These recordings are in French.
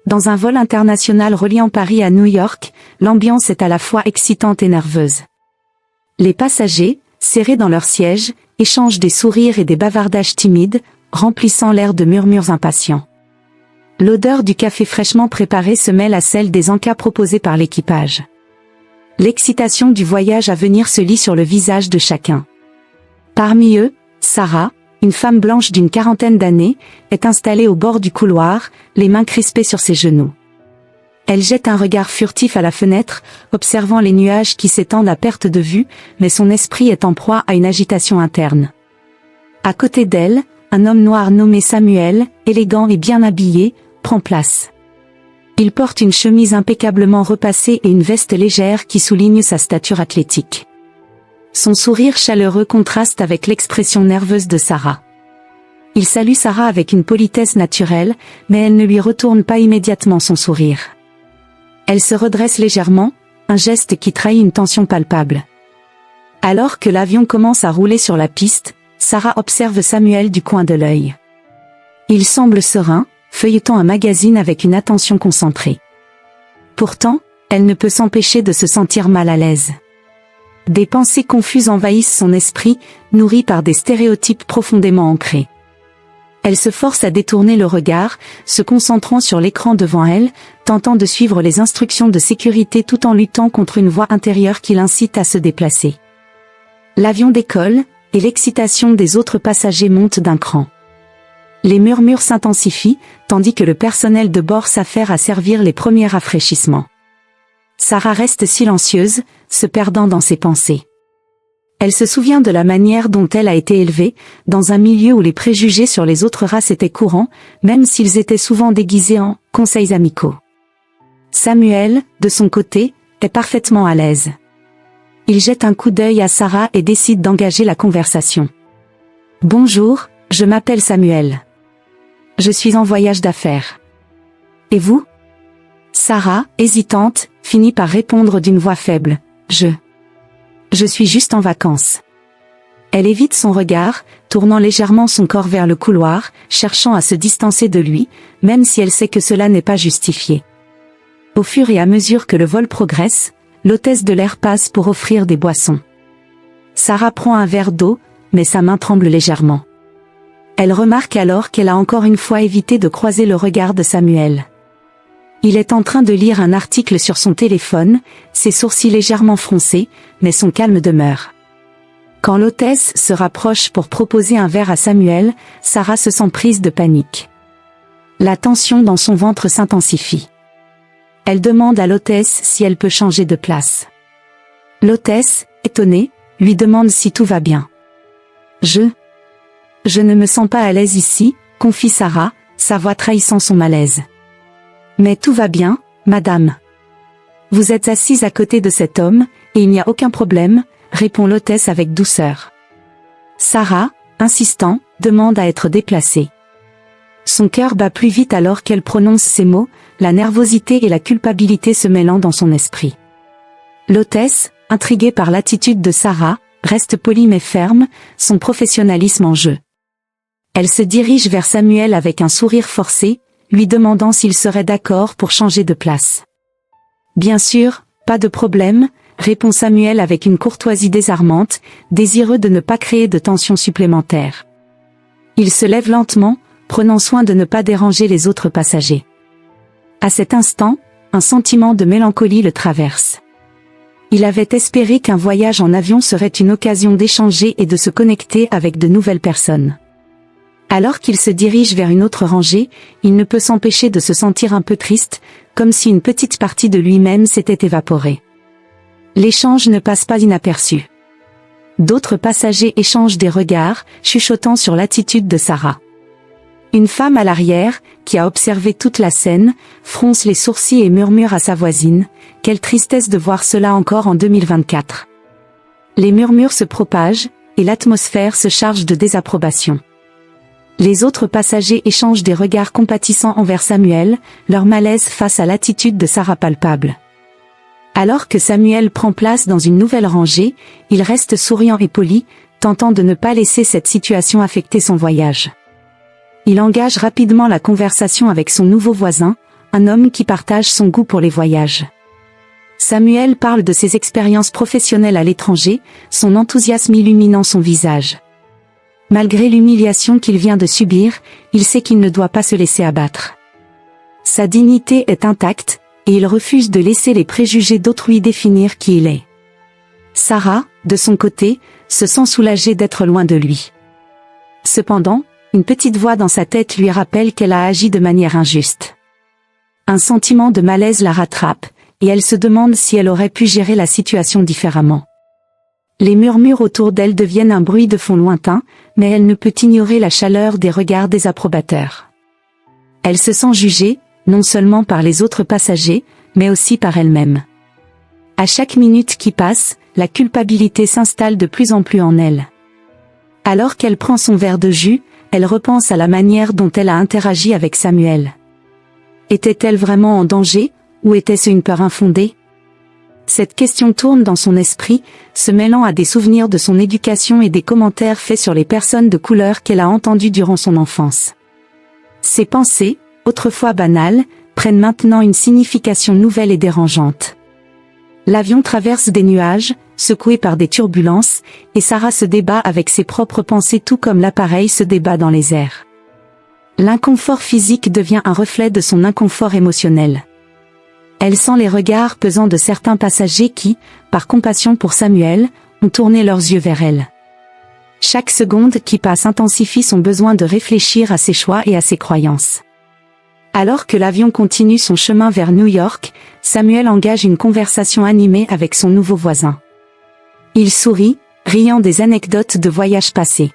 Dans un vol international reliant Paris à New York, l'ambiance est à la fois excitante et nerveuse. Les passagers, serrés dans leurs sièges, échangent des sourires et des bavardages timides, remplissant l'air de murmures impatients. L'odeur du café fraîchement préparé se mêle à celle des encas proposés par l'équipage. L'excitation du voyage à venir se lit sur le visage de chacun. Parmi eux, Sarah, une femme blanche d'une quarantaine d'années, est installée au bord du couloir, les mains crispées sur ses genoux. Elle jette un regard furtif à la fenêtre, observant les nuages qui s'étendent à perte de vue, mais son esprit est en proie à une agitation interne. À côté d'elle, un homme noir nommé Samuel, élégant et bien habillé, prend place. Il porte une chemise impeccablement repassée et une veste légère qui souligne sa stature athlétique. Son sourire chaleureux contraste avec l'expression nerveuse de Sarah. Il salue Sarah avec une politesse naturelle, mais elle ne lui retourne pas immédiatement son sourire. Elle se redresse légèrement, un geste qui trahit une tension palpable. Alors que l'avion commence à rouler sur la piste, Sarah observe Samuel du coin de l'œil. Il semble serein, feuilletant un magazine avec une attention concentrée. Pourtant, elle ne peut s'empêcher de se sentir mal à l'aise. Des pensées confuses envahissent son esprit, nourries par des stéréotypes profondément ancrés. Elle se force à détourner le regard, se concentrant sur l'écran devant elle, tentant de suivre les instructions de sécurité tout en luttant contre une voix intérieure qui l'incite à se déplacer. L'avion décolle, et l'excitation des autres passagers monte d'un cran. Les murmures s'intensifient, tandis que le personnel de bord s'affaire à servir les premiers rafraîchissements. Sarah reste silencieuse, se perdant dans ses pensées. Elle se souvient de la manière dont elle a été élevée, dans un milieu où les préjugés sur les autres races étaient courants, même s'ils étaient souvent déguisés en « conseils amicaux ». Samuel, de son côté, est parfaitement à l'aise. Il jette un coup d'œil à Sarah et décide d'engager la conversation. « Bonjour, je m'appelle Samuel. Je suis en voyage d'affaires. Et vous ?» Sarah, hésitante, finit par répondre d'une voix faible. « Je suis juste en vacances. » Elle évite son regard, tournant légèrement son corps vers le couloir, cherchant à se distancer de lui, même si elle sait que cela n'est pas justifié. Au fur et à mesure que le vol progresse, l'hôtesse de l'air passe pour offrir des boissons. Sarah prend un verre d'eau, mais sa main tremble légèrement. Elle remarque alors qu'elle a encore une fois évité de croiser le regard de Samuel. Il est en train de lire un article sur son téléphone, ses sourcils légèrement froncés, mais son calme demeure. Quand l'hôtesse se rapproche pour proposer un verre à Samuel, Sarah se sent prise de panique. La tension dans son ventre s'intensifie. Elle demande à l'hôtesse si elle peut changer de place. L'hôtesse, étonnée, lui demande si tout va bien. Je ne me sens pas à l'aise ici, confie Sarah, sa voix trahissant son malaise. Mais tout va bien, madame. Vous êtes assise à côté de cet homme, et il n'y a aucun problème, répond l'hôtesse avec douceur. Sarah, insistant, demande à être déplacée. Son cœur bat plus vite alors qu'elle prononce ces mots, la nervosité et la culpabilité se mêlant dans son esprit. L'hôtesse, intriguée par l'attitude de Sarah, reste polie mais ferme, son professionnalisme en jeu. Elle se dirige vers Samuel avec un sourire forcé, lui demandant s'il serait d'accord pour changer de place. Bien sûr, pas de problème, répond Samuel avec une courtoisie désarmante, désireux de ne pas créer de tension supplémentaire. Il se lève lentement, prenant soin de ne pas déranger les autres passagers. À cet instant, un sentiment de mélancolie le traverse. Il avait espéré qu'un voyage en avion serait une occasion d'échanger et de se connecter avec de nouvelles personnes. Alors qu'il se dirige vers une autre rangée, il ne peut s'empêcher de se sentir un peu triste, comme si une petite partie de lui-même s'était évaporée. L'échange ne passe pas inaperçu. D'autres passagers échangent des regards, chuchotant sur l'attitude de Sarah. Une femme à l'arrière, qui a observé toute la scène, fronce les sourcils et murmure à sa voisine, « Quelle tristesse de voir cela encore en 2024 !» Les murmures se propagent, et l'atmosphère se charge de désapprobation. Les autres passagers échangent des regards compatissants envers Samuel, leur malaise face à l'attitude de Sarah palpable. Alors que Samuel prend place dans une nouvelle rangée, il reste souriant et poli, tentant de ne pas laisser cette situation affecter son voyage. Il engage rapidement la conversation avec son nouveau voisin, un homme qui partage son goût pour les voyages. Samuel parle de ses expériences professionnelles à l'étranger, son enthousiasme illuminant son visage. Malgré l'humiliation qu'il vient de subir, il sait qu'il ne doit pas se laisser abattre. Sa dignité est intacte, et il refuse de laisser les préjugés d'autrui définir qui il est. Sarah, de son côté, se sent soulagée d'être loin de lui. Cependant, une petite voix dans sa tête lui rappelle qu'elle a agi de manière injuste. Un sentiment de malaise la rattrape, et elle se demande si elle aurait pu gérer la situation différemment. Les murmures autour d'elle deviennent un bruit de fond lointain, mais elle ne peut ignorer la chaleur des regards désapprobateurs. Elle se sent jugée, non seulement par les autres passagers, mais aussi par elle-même. À chaque minute qui passe, la culpabilité s'installe de plus en plus en elle. Alors qu'elle prend son verre de jus, elle repense à la manière dont elle a interagi avec Samuel. Était-elle vraiment en danger, ou était-ce une peur infondée? Cette question tourne dans son esprit, se mêlant à des souvenirs de son éducation et des commentaires faits sur les personnes de couleur qu'elle a entendus durant son enfance. Ces pensées, autrefois banales, prennent maintenant une signification nouvelle et dérangeante. L'avion traverse des nuages, secoué par des turbulences, et Sarah se débat avec ses propres pensées tout comme l'appareil se débat dans les airs. L'inconfort physique devient un reflet de son inconfort émotionnel. Elle sent les regards pesants de certains passagers qui, par compassion pour Samuel, ont tourné leurs yeux vers elle. Chaque seconde qui passe intensifie son besoin de réfléchir à ses choix et à ses croyances. Alors que l'avion continue son chemin vers New York, Samuel engage une conversation animée avec son nouveau voisin. Il sourit, riant des anecdotes de voyages passés.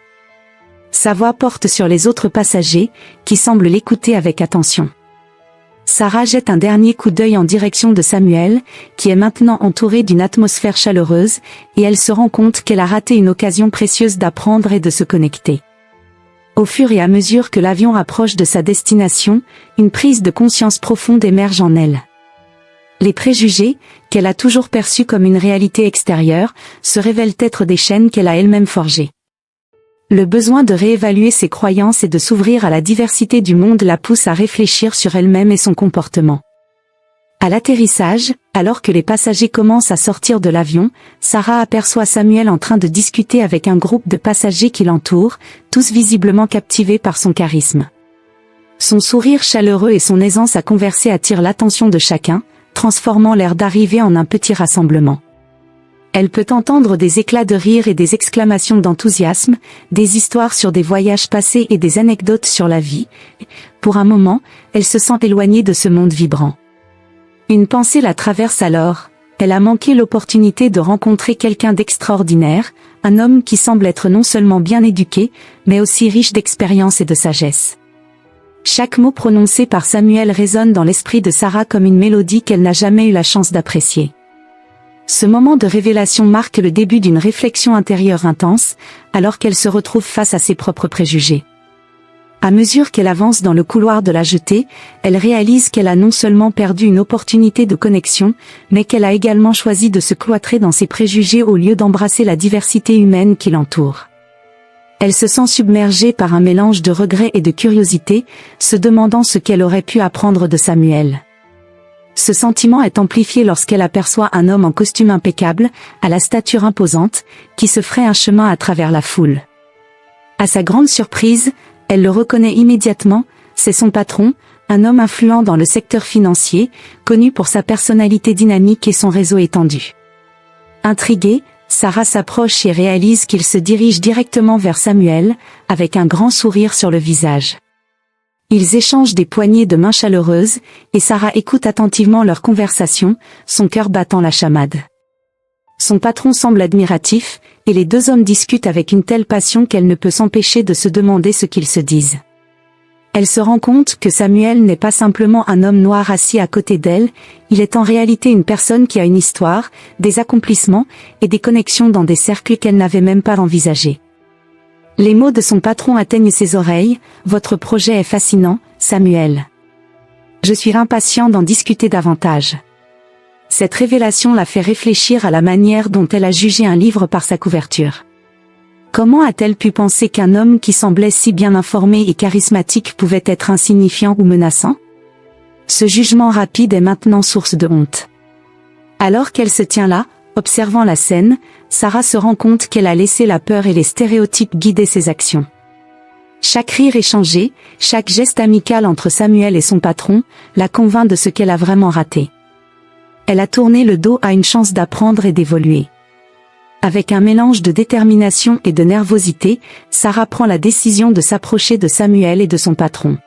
Sa voix porte sur les autres passagers, qui semblent l'écouter avec attention. Sarah jette un dernier coup d'œil en direction de Samuel, qui est maintenant entouré d'une atmosphère chaleureuse, et elle se rend compte qu'elle a raté une occasion précieuse d'apprendre et de se connecter. Au fur et à mesure que l'avion approche de sa destination, une prise de conscience profonde émerge en elle. Les préjugés, qu'elle a toujours perçus comme une réalité extérieure, se révèlent être des chaînes qu'elle a elle-même forgées. Le besoin de réévaluer ses croyances et de s'ouvrir à la diversité du monde la pousse à réfléchir sur elle-même et son comportement. À l'atterrissage, alors que les passagers commencent à sortir de l'avion, Sarah aperçoit Samuel en train de discuter avec un groupe de passagers qui l'entourent, tous visiblement captivés par son charisme. Son sourire chaleureux et son aisance à converser attirent l'attention de chacun, transformant l'aire d'arrivée en un petit rassemblement. Elle peut entendre des éclats de rire et des exclamations d'enthousiasme, des histoires sur des voyages passés et des anecdotes sur la vie. Pour un moment, elle se sent éloignée de ce monde vibrant. Une pensée la traverse alors, elle a manqué l'opportunité de rencontrer quelqu'un d'extraordinaire, un homme qui semble être non seulement bien éduqué, mais aussi riche d'expérience et de sagesse. Chaque mot prononcé par Samuel résonne dans l'esprit de Sarah comme une mélodie qu'elle n'a jamais eu la chance d'apprécier. Ce moment de révélation marque le début d'une réflexion intérieure intense, alors qu'elle se retrouve face à ses propres préjugés. À mesure qu'elle avance dans le couloir de la jetée, elle réalise qu'elle a non seulement perdu une opportunité de connexion, mais qu'elle a également choisi de se cloîtrer dans ses préjugés au lieu d'embrasser la diversité humaine qui l'entoure. Elle se sent submergée par un mélange de regret et de curiosité, se demandant ce qu'elle aurait pu apprendre de Samuel. Ce sentiment est amplifié lorsqu'elle aperçoit un homme en costume impeccable, à la stature imposante, qui se ferait un chemin à travers la foule. À sa grande surprise, elle le reconnaît immédiatement, c'est son patron, un homme influent dans le secteur financier, connu pour sa personnalité dynamique et son réseau étendu. Intriguée, Sarah s'approche et réalise qu'il se dirige directement vers Samuel, avec un grand sourire sur le visage. Ils échangent des poignées de main chaleureuses, et Sarah écoute attentivement leur conversation, son cœur battant la chamade. Son patron semble admiratif, et les deux hommes discutent avec une telle passion qu'elle ne peut s'empêcher de se demander ce qu'ils se disent. Elle se rend compte que Samuel n'est pas simplement un homme noir assis à côté d'elle, il est en réalité une personne qui a une histoire, des accomplissements, et des connexions dans des cercles qu'elle n'avait même pas envisagés. Les mots de son patron atteignent ses oreilles, « Votre projet est fascinant, Samuel. Je suis impatient d'en discuter davantage. » Cette révélation la fait réfléchir à la manière dont elle a jugé un livre par sa couverture. Comment a-t-elle pu penser qu'un homme qui semblait si bien informé et charismatique pouvait être insignifiant ou menaçant? Ce jugement rapide est maintenant source de honte. Alors qu'elle se tient là, observant la scène, Sarah se rend compte qu'elle a laissé la peur et les stéréotypes guider ses actions. Chaque rire échangé, chaque geste amical entre Samuel et son patron, la convainc de ce qu'elle a vraiment raté. Elle a tourné le dos à une chance d'apprendre et d'évoluer. Avec un mélange de détermination et de nervosité, Sarah prend la décision de s'approcher de Samuel et de son patron.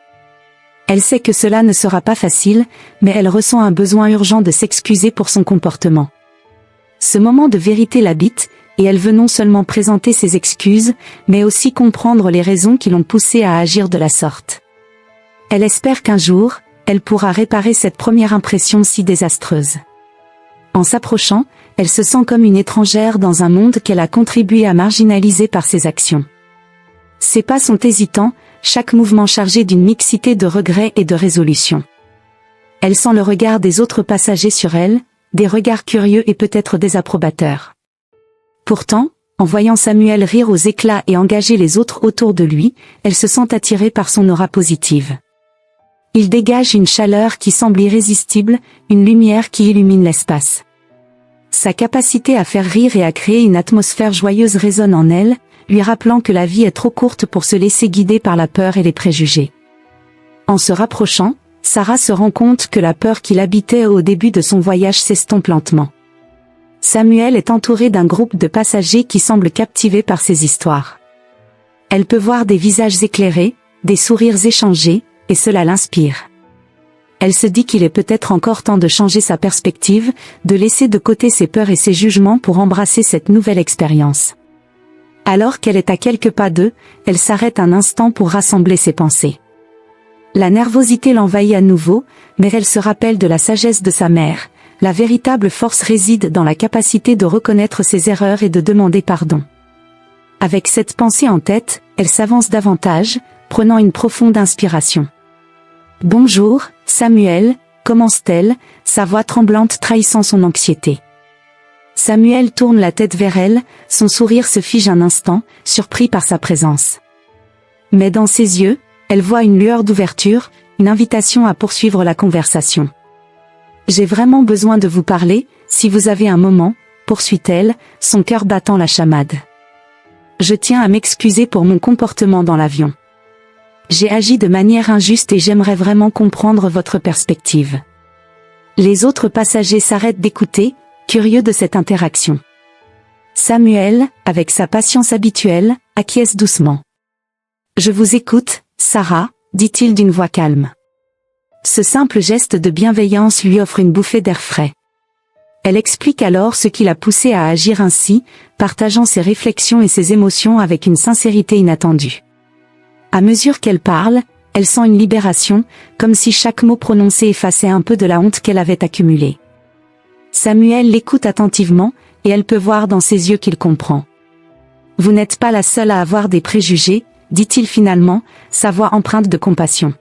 Elle sait que cela ne sera pas facile, mais elle ressent un besoin urgent de s'excuser pour son comportement. Ce moment de vérité l'habite, et elle veut non seulement présenter ses excuses, mais aussi comprendre les raisons qui l'ont poussée à agir de la sorte. Elle espère qu'un jour, elle pourra réparer cette première impression si désastreuse. En s'approchant, elle se sent comme une étrangère dans un monde qu'elle a contribué à marginaliser par ses actions. Ses pas sont hésitants, chaque mouvement chargé d'une mixité de regrets et de résolution. Elle sent le regard des autres passagers sur elle, des regards curieux et peut-être désapprobateurs. Pourtant, en voyant Samuel rire aux éclats et engager les autres autour de lui, elle se sent attirée par son aura positive. Il dégage une chaleur qui semble irrésistible, une lumière qui illumine l'espace. Sa capacité à faire rire et à créer une atmosphère joyeuse résonne en elle, lui rappelant que la vie est trop courte pour se laisser guider par la peur et les préjugés. En se rapprochant, Sarah se rend compte que la peur qui l'habitait au début de son voyage s'estompe lentement. Samuel est entouré d'un groupe de passagers qui semblent captivés par ses histoires. Elle peut voir des visages éclairés, des sourires échangés, et cela l'inspire. Elle se dit qu'il est peut-être encore temps de changer sa perspective, de laisser de côté ses peurs et ses jugements pour embrasser cette nouvelle expérience. Alors qu'elle est à quelques pas d'eux, elle s'arrête un instant pour rassembler ses pensées. La nervosité l'envahit à nouveau, mais elle se rappelle de la sagesse de sa mère. La véritable force réside dans la capacité de reconnaître ses erreurs et de demander pardon. Avec cette pensée en tête, elle s'avance davantage, prenant une profonde inspiration. « Bonjour, Samuel », commence-t-elle, sa voix tremblante trahissant son anxiété. Samuel tourne la tête vers elle, son sourire se fige un instant, surpris par sa présence. Mais dans ses yeux, elle voit une lueur d'ouverture, une invitation à poursuivre la conversation. « J'ai vraiment besoin de vous parler, si vous avez un moment », poursuit-elle, son cœur battant la chamade. « Je tiens à m'excuser pour mon comportement dans l'avion. J'ai agi de manière injuste et j'aimerais vraiment comprendre votre perspective. » Les autres passagers s'arrêtent d'écouter, curieux de cette interaction. Samuel, avec sa patience habituelle, acquiesce doucement. « Je vous écoute, Sarah », dit-il d'une voix calme. Ce simple geste de bienveillance lui offre une bouffée d'air frais. Elle explique alors ce qui l'a poussée à agir ainsi, partageant ses réflexions et ses émotions avec une sincérité inattendue. À mesure qu'elle parle, elle sent une libération, comme si chaque mot prononcé effaçait un peu de la honte qu'elle avait accumulée. Samuel l'écoute attentivement, et elle peut voir dans ses yeux qu'il comprend. « Vous n'êtes pas la seule à avoir des préjugés », dit-il finalement, sa voix empreinte de compassion.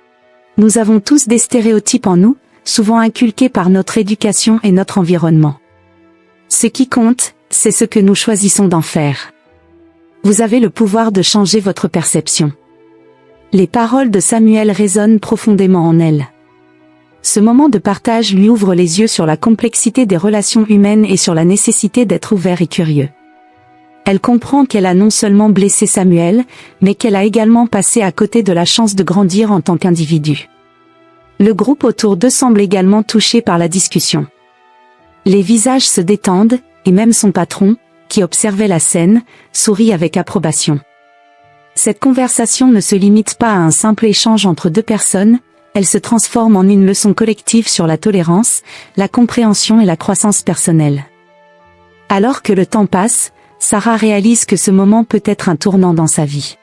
« Nous avons tous des stéréotypes en nous, souvent inculqués par notre éducation et notre environnement. Ce qui compte, c'est ce que nous choisissons d'en faire. Vous avez le pouvoir de changer votre perception. » Les paroles de Samuel résonnent profondément en elle. Ce moment de partage lui ouvre les yeux sur la complexité des relations humaines et sur la nécessité d'être ouvert et curieux. Elle comprend qu'elle a non seulement blessé Samuel, mais qu'elle a également passé à côté de la chance de grandir en tant qu'individu. Le groupe autour d'eux semble également touché par la discussion. Les visages se détendent, et même son patron, qui observait la scène, sourit avec approbation. Cette conversation ne se limite pas à un simple échange entre deux personnes, elle se transforme en une leçon collective sur la tolérance, la compréhension et la croissance personnelle. Alors que le temps passe, Sarah réalise que ce moment peut être un tournant dans sa vie.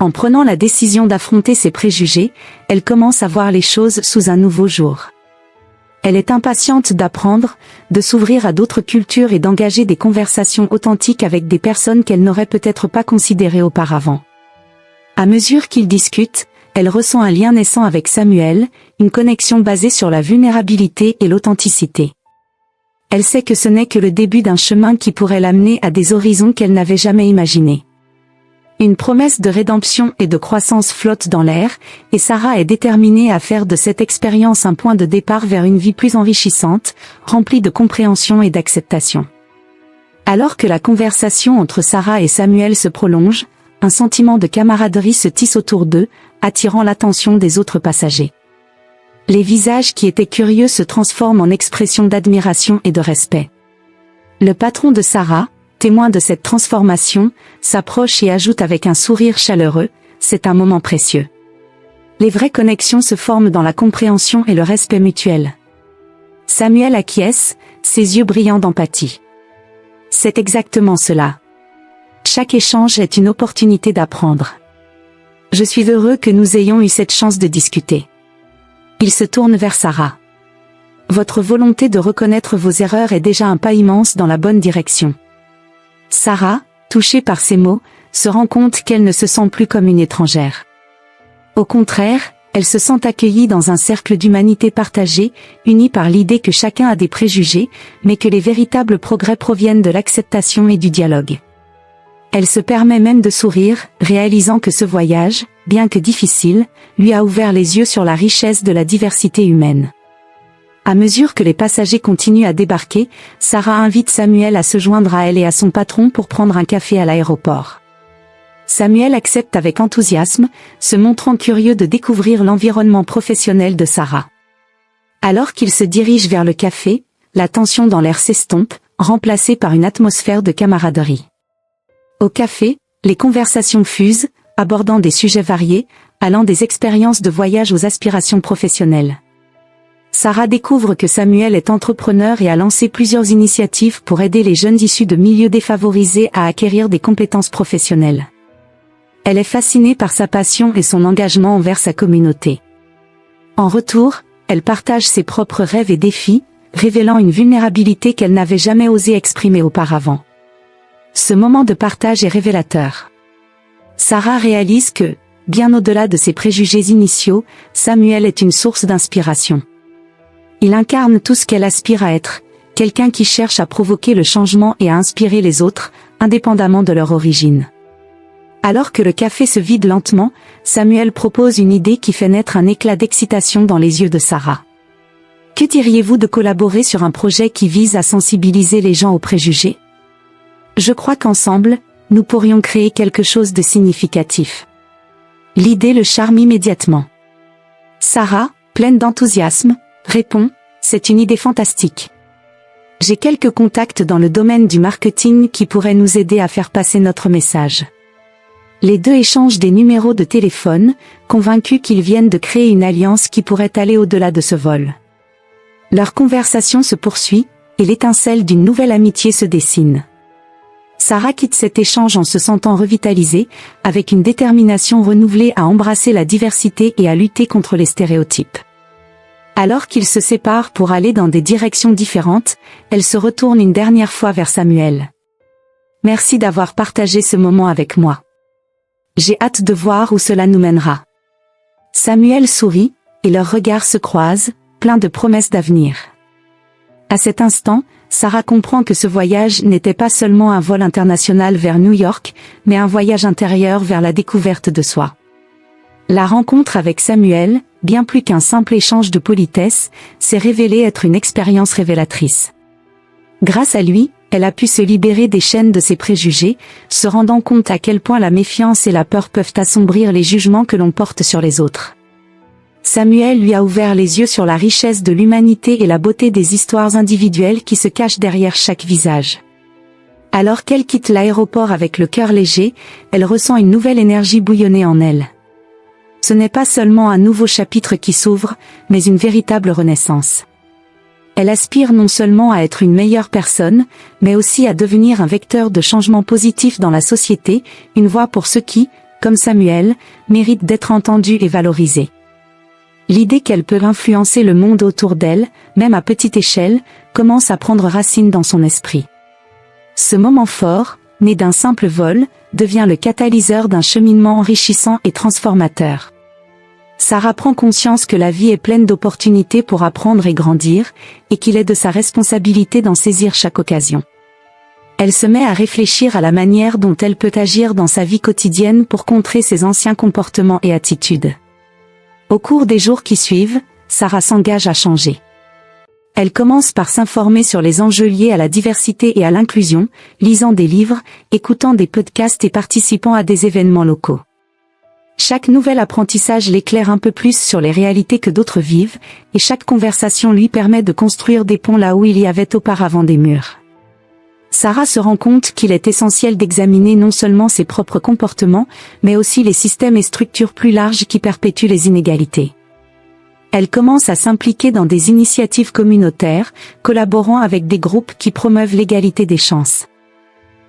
En prenant la décision d'affronter ses préjugés, elle commence à voir les choses sous un nouveau jour. Elle est impatiente d'apprendre, de s'ouvrir à d'autres cultures et d'engager des conversations authentiques avec des personnes qu'elle n'aurait peut-être pas considérées auparavant. À mesure qu'ils discutent, elle ressent un lien naissant avec Samuel, une connexion basée sur la vulnérabilité et l'authenticité. Elle sait que ce n'est que le début d'un chemin qui pourrait l'amener à des horizons qu'elle n'avait jamais imaginés. Une promesse de rédemption et de croissance flotte dans l'air, et Sarah est déterminée à faire de cette expérience un point de départ vers une vie plus enrichissante, remplie de compréhension et d'acceptation. Alors que la conversation entre Sarah et Samuel se prolonge, un sentiment de camaraderie se tisse autour d'eux, attirant l'attention des autres passagers. Les visages qui étaient curieux se transforment en expressions d'admiration et de respect. Le patron de Sarah, témoin de cette transformation, s'approche et ajoute avec un sourire chaleureux, « C'est un moment précieux. » Les vraies connexions se forment dans la compréhension et le respect mutuel. Samuel acquiesce, ses yeux brillants d'empathie. C'est exactement cela. Chaque échange est une opportunité d'apprendre. Je suis heureux que nous ayons eu cette chance de discuter. Il se tourne vers Sarah. Votre volonté de reconnaître vos erreurs est déjà un pas immense dans la bonne direction. Sarah, touchée par ces mots, se rend compte qu'elle ne se sent plus comme une étrangère. Au contraire, elle se sent accueillie dans un cercle d'humanité partagée, unie par l'idée que chacun a des préjugés, mais que les véritables progrès proviennent de l'acceptation et du dialogue. Elle se permet même de sourire, réalisant que ce voyage, bien que difficile, lui a ouvert les yeux sur la richesse de la diversité humaine. À mesure que les passagers continuent à débarquer, Sarah invite Samuel à se joindre à elle et à son patron pour prendre un café à l'aéroport. Samuel accepte avec enthousiasme, se montrant curieux de découvrir l'environnement professionnel de Sarah. Alors qu'il se dirige vers le café, la tension dans l'air s'estompe, remplacée par une atmosphère de camaraderie. Au café, les conversations fusent, abordant des sujets variés, allant des expériences de voyage aux aspirations professionnelles. Sarah découvre que Samuel est entrepreneur et a lancé plusieurs initiatives pour aider les jeunes issus de milieux défavorisés à acquérir des compétences professionnelles. Elle est fascinée par sa passion et son engagement envers sa communauté. En retour, elle partage ses propres rêves et défis, révélant une vulnérabilité qu'elle n'avait jamais osé exprimer auparavant. Ce moment de partage est révélateur. Sarah réalise que, bien au-delà de ses préjugés initiaux, Samuel est une source d'inspiration. Il incarne tout ce qu'elle aspire à être, quelqu'un qui cherche à provoquer le changement et à inspirer les autres, indépendamment de leur origine. Alors que le café se vide lentement, Samuel propose une idée qui fait naître un éclat d'excitation dans les yeux de Sarah. Que diriez-vous de collaborer sur un projet qui vise à sensibiliser les gens aux préjugés ? Je crois qu'ensemble, nous pourrions créer quelque chose de significatif. L'idée le charme immédiatement. Sarah, pleine d'enthousiasme, répond, c'est une idée fantastique. J'ai quelques contacts dans le domaine du marketing qui pourraient nous aider à faire passer notre message. Les deux échangent des numéros de téléphone, convaincus qu'ils viennent de créer une alliance qui pourrait aller au-delà de ce vol. Leur conversation se poursuit, et l'étincelle d'une nouvelle amitié se dessine. Sarah quitte cet échange en se sentant revitalisée, avec une détermination renouvelée à embrasser la diversité et à lutter contre les stéréotypes. Alors qu'ils se séparent pour aller dans des directions différentes, elle se retourne une dernière fois vers Samuel. Merci d'avoir partagé ce moment avec moi. J'ai hâte de voir où cela nous mènera. Samuel sourit, et leurs regards se croisent, pleins de promesses d'avenir. À cet instant, Sarah comprend que ce voyage n'était pas seulement un vol international vers New York, mais un voyage intérieur vers la découverte de soi. La rencontre avec Samuel, bien plus qu'un simple échange de politesse, s'est révélée être une expérience révélatrice. Grâce à lui, elle a pu se libérer des chaînes de ses préjugés, se rendant compte à quel point la méfiance et la peur peuvent assombrir les jugements que l'on porte sur les autres. Samuel lui a ouvert les yeux sur la richesse de l'humanité et la beauté des histoires individuelles qui se cachent derrière chaque visage. Alors qu'elle quitte l'aéroport avec le cœur léger, elle ressent une nouvelle énergie bouillonner en elle. Ce n'est pas seulement un nouveau chapitre qui s'ouvre, mais une véritable renaissance. Elle aspire non seulement à être une meilleure personne, mais aussi à devenir un vecteur de changement positif dans la société, une voix pour ceux qui, comme Samuel, méritent d'être entendus et valorisés. L'idée qu'elle peut influencer le monde autour d'elle, même à petite échelle, commence à prendre racine dans son esprit. Ce moment fort, né d'un simple vol, devient le catalyseur d'un cheminement enrichissant et transformateur. Sarah prend conscience que la vie est pleine d'opportunités pour apprendre et grandir, et qu'il est de sa responsabilité d'en saisir chaque occasion. Elle se met à réfléchir à la manière dont elle peut agir dans sa vie quotidienne pour contrer ses anciens comportements et attitudes. Au cours des jours qui suivent, Sarah s'engage à changer. Elle commence par s'informer sur les enjeux liés à la diversité et à l'inclusion, lisant des livres, écoutant des podcasts et participant à des événements locaux. Chaque nouvel apprentissage l'éclaire un peu plus sur les réalités que d'autres vivent, et chaque conversation lui permet de construire des ponts là où il y avait auparavant des murs. Sarah se rend compte qu'il est essentiel d'examiner non seulement ses propres comportements, mais aussi les systèmes et structures plus larges qui perpétuent les inégalités. Elle commence à s'impliquer dans des initiatives communautaires, collaborant avec des groupes qui promeuvent l'égalité des chances.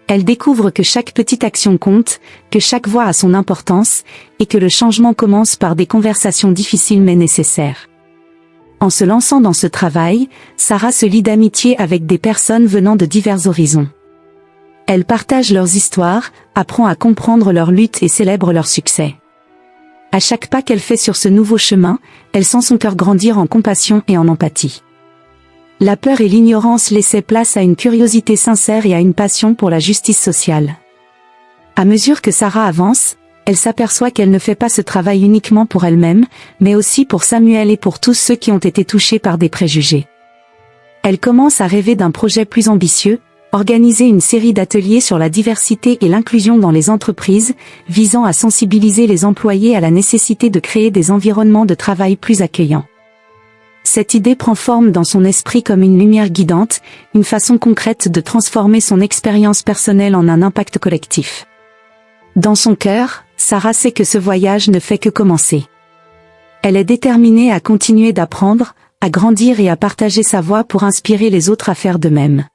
Elle découvre que chaque petite action compte, que chaque voix a son importance, et que le changement commence par des conversations difficiles mais nécessaires. En se lançant dans ce travail, Sarah se lie d'amitié avec des personnes venant de divers horizons. Elle partage leurs histoires, apprend à comprendre leurs luttes et célèbre leurs succès. À chaque pas qu'elle fait sur ce nouveau chemin, elle sent son cœur grandir en compassion et en empathie. La peur et l'ignorance laissaient place à une curiosité sincère et à une passion pour la justice sociale. À mesure que Sarah avance, elle s'aperçoit qu'elle ne fait pas ce travail uniquement pour elle-même, mais aussi pour Samuel et pour tous ceux qui ont été touchés par des préjugés. Elle commence à rêver d'un projet plus ambitieux, organiser une série d'ateliers sur la diversité et l'inclusion dans les entreprises, visant à sensibiliser les employés à la nécessité de créer des environnements de travail plus accueillants. Cette idée prend forme dans son esprit comme une lumière guidante, une façon concrète de transformer son expérience personnelle en un impact collectif. Dans son cœur, Sarah sait que ce voyage ne fait que commencer. Elle est déterminée à continuer d'apprendre, à grandir et à partager sa voix pour inspirer les autres à faire de même.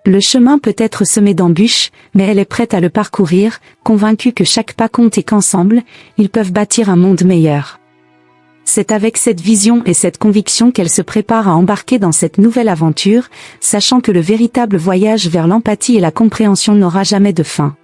Le chemin peut être semé d'embûches, mais elle est prête à le parcourir, convaincue que chaque pas compte et qu'ensemble, ils peuvent bâtir un monde meilleur. C'est avec cette vision et cette conviction qu'elle se prépare à embarquer dans cette nouvelle aventure, sachant que le véritable voyage vers l'empathie et la compréhension n'aura jamais de fin.